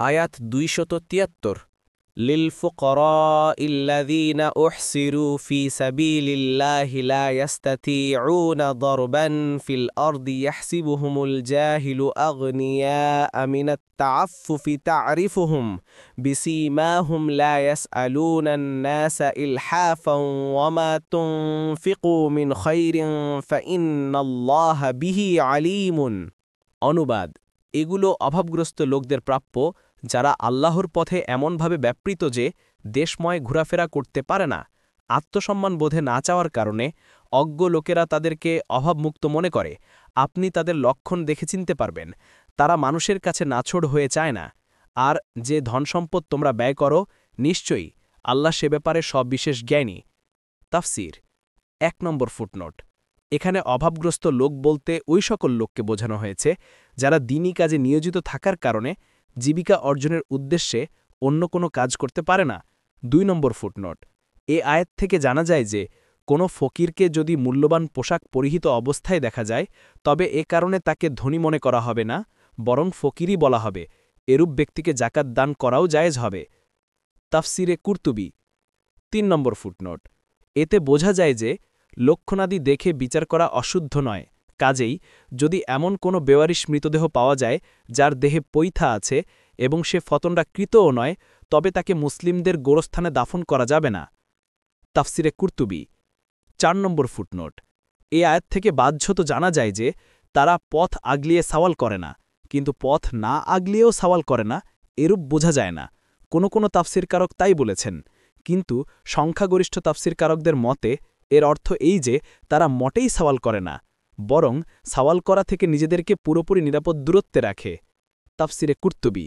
আয়াত ২৭৩ للفقراء الذين أحصروا في سبيل الله لا يستطيعون ضربا في الأرض يحسبهم الجاهل أغنياء من التعفف تعرفهم بسيماهم لا يسألون الناس إلحافا وما تنفقوا من خير فإن الله به عليم অনুবাদ এগুলো অভাবগ্রস্ত লোকদের প্রাপ্য যারা আল্লাহর পথে এমনভাবে ব্যাপৃত যে দেশময় ঘোরাফেরা করতে পারে না, আত্মসম্মান বোধে না চাওয়ার কারণে অজ্ঞ লোকেরা তাদেরকে অভাবমুক্ত মনে করে। আপনি তাদের লক্ষণ দেখে চিনতে পারবেন, তারা মানুষের কাছে নাছোড় হয়ে চায় না। আর যে ধনসম্পদ তোমরা ব্যয় করো, নিশ্চয়ই আল্লাহ সে ব্যাপারে সবিশেষ জ্ঞানী। তাফসির ১ নম্বর ফুটনোট। এখানে অভাবগ্রস্ত লোক বলতে ওই সকল লোককে বোঝানো হয়েছে যারা দিনী কাজে নিয়োজিত থাকার কারণে জীবিকা অর্জনের উদ্দেশ্যে অন্য কোনো কাজ করতে পারে না। ২ নম্বর ফুটনোট। এ আয়াত থেকে জানা যায় যে কোনো ফকিরকে যদি মূল্যবান পোশাক পরিহিত অবস্থায় দেখা যায়, তবে এ কারণে তাকে ধনী মনে করা হবে না, বরং ফকিরই বলা হবে। এরূপ ব্যক্তিকে জাকাত দান করাও জায়েজ হবে। তাফসিরে কুরতুবী ৩ নম্বর ফুটনোট। এতে বোঝা যায় যে লক্ষণাদি দেখে বিচার করা অশুদ্ধ নয়, কাজেই যদি এমন কোনো বেওয়ারিশ মৃতদেহ পাওয়া যায় যার দেহে পৈথা আছে এবং সে ফতনরা কৃতও নয়, তবে তাকে মুসলিমদের গোরস্থানে দাফন করা যাবে না। তাফসিরে কুরতুবী ৪ নম্বর ফুটনোট। এ আয়াত থেকে বাহ্যত জানা যায় যে তারা পথ আগলিয়ে সওয়াল করে না, কিন্তু পথ না আগলিয়েও সওয়াল করে না এরূপ বোঝা যায় না। কোনো তাফসিরকারক তাই বলেছেন, কিন্তু সংখ্যাগরিষ্ঠ তাফসিরকারকদের মতে এর অর্থ এই যে তারা মোটেই সওয়াল করে না, বরং সওয়াল করা থেকে নিজেদেরকে পুরোপুরি নিরাপদ দূরত্বে রাখে। তাফসিরে কুরতুবী